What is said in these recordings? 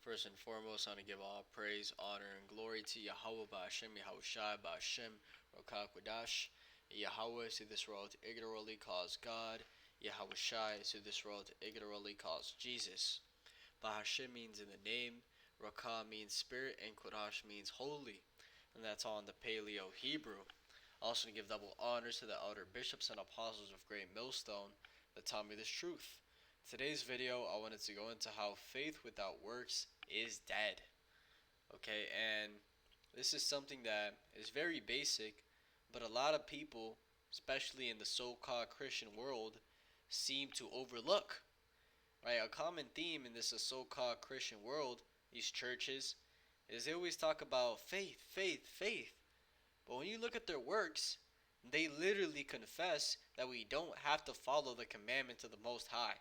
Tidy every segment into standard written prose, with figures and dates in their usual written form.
First and foremost, I want to give all praise, honor, and glory to Yahweh Ba'Hashem, Yahushai Ba'Hashem, Rokak Wadash. Yahweh is who this world ignorantly calls God. Yahushai is who this world ignorantly calls Jesus. Ba'Hashem means in the name, Rakah means spirit, and Kodash means holy. And that's all in the Paleo Hebrew. Also to give double honors to the elder bishops and apostles of Great Millstone that taught me this truth. Today's video, I wanted to go into how faith without works is dead. Okay, and this is something that is very basic, but a lot of people, especially in the so-called Christian world, seem to overlook. Right, a common theme in this so-called Christian world, these churches, is they always talk about faith, faith, faith. But when you look at their works, they literally confess that we don't have to follow the commandments of the Most High,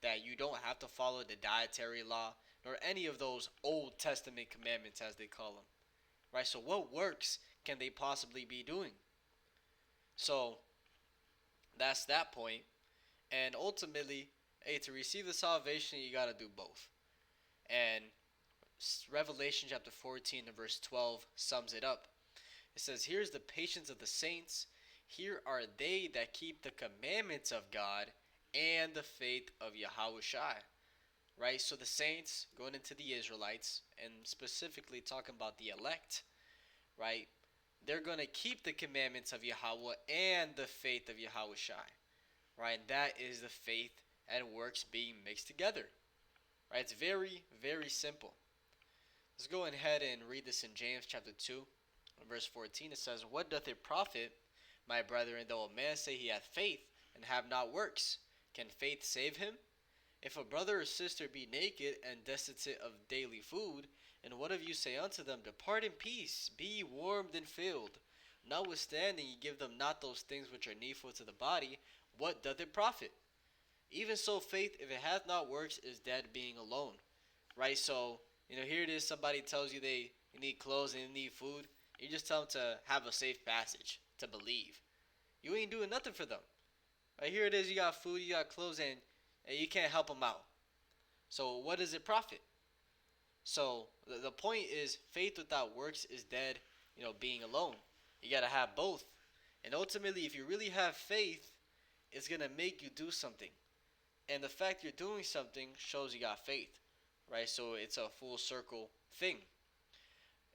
that you don't have to follow the dietary law, nor any of those Old Testament commandments as they call them. Right, so what works can they possibly be doing? So, that's that point. And ultimately, hey, to receive the salvation, you gotta do both. And Revelation chapter 14 and verse 12 sums it up. It says, "Here's the patience of the saints. Here are they that keep the commandments of God and the faith of Yahushai." Right? So the saints going into the Israelites, and specifically talking about the elect, right? They're going to keep the commandments of Yahweh and the faith of Yahushai. Right? And that is the faith and works being mixed together. Right? It's very, very simple. Let's go ahead and read this in James chapter 2, verse 14. It says, "What doth it profit, my brethren, though a man say he hath faith, and have not works? Can faith save him? If a brother or sister be naked, and destitute of daily food, and one of you say unto them, Depart in peace, be ye warmed and filled, notwithstanding ye give them not those things which are needful to the body, what doth it profit? Even so faith, if it hath not works, is dead being alone." Right? So, here it is, somebody tells you they need clothes and they need food. You just tell them to have a safe passage, to believe. You ain't doing nothing for them. Right, here it is, you got food, you got clothes, and you can't help them out. So what does it profit? So the point is, faith without works is dead, being alone. You got to have both. And ultimately, if you really have faith, it's going to make you do something. And the fact you're doing something shows you got faith. Right? So it's a full circle thing.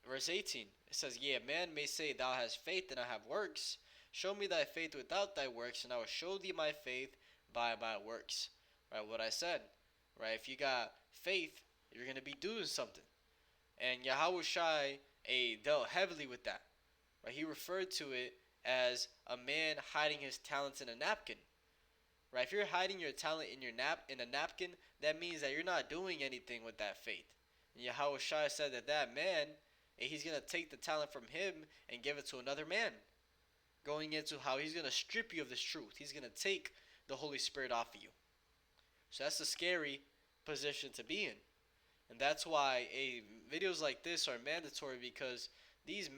Verse 18, it says, "Yea, a man may say, Thou hast faith, and I have works. Show me thy faith without thy works, and I will show thee my faith by my works." Right, what I said. Right, if you got faith, you're going to be doing something. And Yahushai dealt heavily with that. Right, he referred to it as a man hiding his talents in a napkin. Right, if you're hiding your talent in a napkin, that means that you're not doing anything with that faith. And Yahushua said that man, he's going to take the talent from him and give it to another man. Going into how he's going to strip you of this truth. He's going to take the Holy Spirit off of you. So that's a scary position to be in. And that's why videos like this are mandatory, because these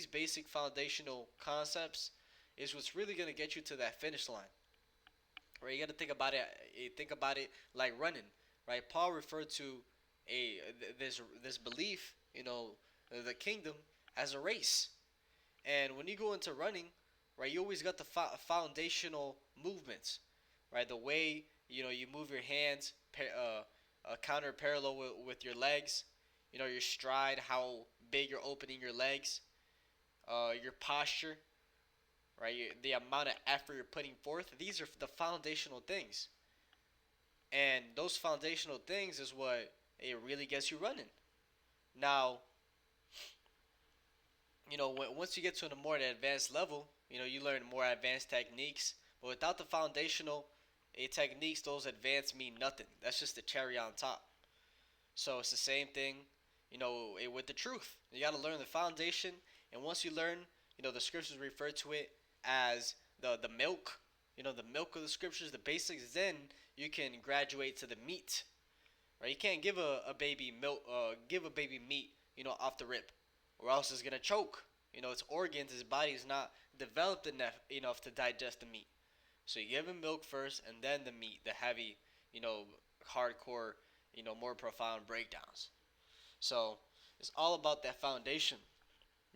basic foundational concepts is what's really going to get you to that finish line. Right? You got to think about it. Think about it like running. Right? Paul referred to this belief, the kingdom, as a race. And when you go into running, right, you always got the foundational movements, right? The way you move your hands, counter parallel with your legs, your stride, how big you're opening your legs, your posture, right? The amount of effort you're putting forth. These are the foundational things, and those foundational things is what it really gets you running. Now, once you get to a more advanced level, you learn more advanced techniques. But without the foundational techniques, those advanced mean nothing. That's just the cherry on top. So it's the same thing, with the truth. You got to learn the foundation, and once you learn, the scriptures refer to it as the milk, the milk of the scriptures, the basics. Then you can graduate to the meat. Right? You can't give a baby milk, give a baby meat, off the rip, or else it's gonna choke. Its organs, its body is not developed enough to digest the meat. So you give him milk first, and then the meat, the heavy, hardcore more profound breakdowns. So it's all about that foundation.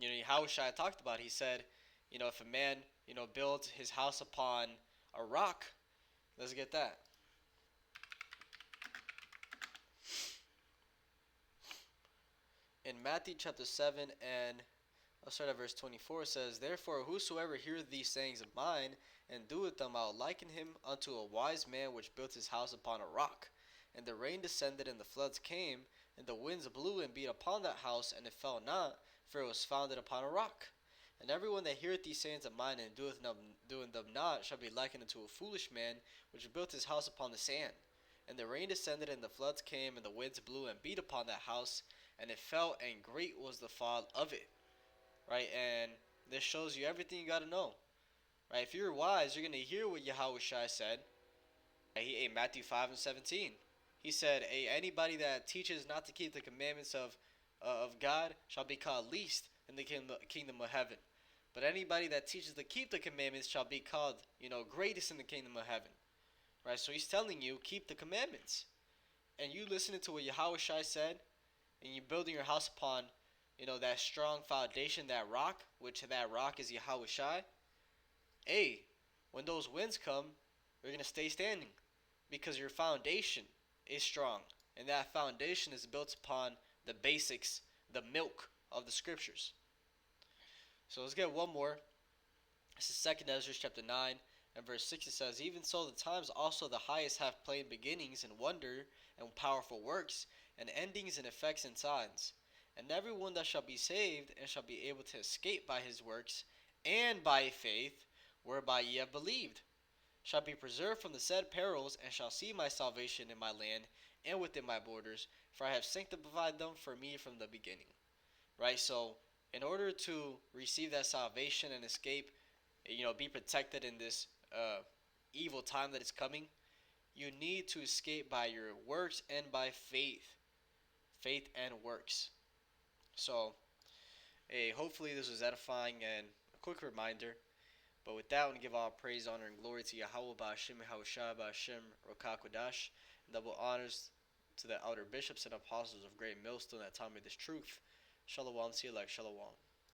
Yahushua talked about. He said, if a man, builds his house upon a rock, let's get that. In Matthew chapter 7 and I'll start at verse 24. It says, "Therefore whosoever heareth these sayings of mine, and doeth them, I will liken him unto a wise man which built his house upon a rock. And the rain descended, and the floods came, and the winds blew and beat upon that house, and it fell not, for it was founded upon a rock. And everyone that heareth these sayings of mine, and doing them not, shall be likened unto a foolish man which built his house upon the sand. And the rain descended, and the floods came, and the winds blew and beat upon that house, and it fell, and great was the fall of it." Right? And this shows you everything you got to know. Right? If you're wise, you're going to hear what Yahushua said. In Matthew 5 and 17. He said, anybody that teaches not to keep the commandments of God shall be called least in the kingdom of heaven. But anybody that teaches to keep the commandments shall be called, greatest in the kingdom of heaven. Right? So he's telling you, keep the commandments. And you listening to what Yahushua said, and you building your house upon, that strong foundation, that rock, which that rock is Yahushua. When those winds come, you're going to stay standing because your foundation is strong. And that foundation is built upon the basics, the milk of the scriptures. So let's get one more. This is 2 Ezra chapter 9 and verse 6. It says, "Even so the times also the highest have plain beginnings and wonder and powerful works and endings and effects and signs. And every one that shall be saved and shall be able to escape by his works and by faith whereby ye have believed shall be preserved from the said perils and shall see my salvation in my land and within my borders, for I have sanctified them for me from the beginning." Right? So in order to receive that salvation and escape, be protected in this evil time that is coming, you need to escape by your works and by faith. Faith and works. So, hopefully this was edifying and a quick reminder. But with that, I want to give all praise, honor, and glory to Yahweh Ba'Hashem, Yahushua Ba'Hashem, Rokakwadash, and double honors to the elder bishops and apostles of Great Millstone that taught me this truth. Shalom, see you like Shalom.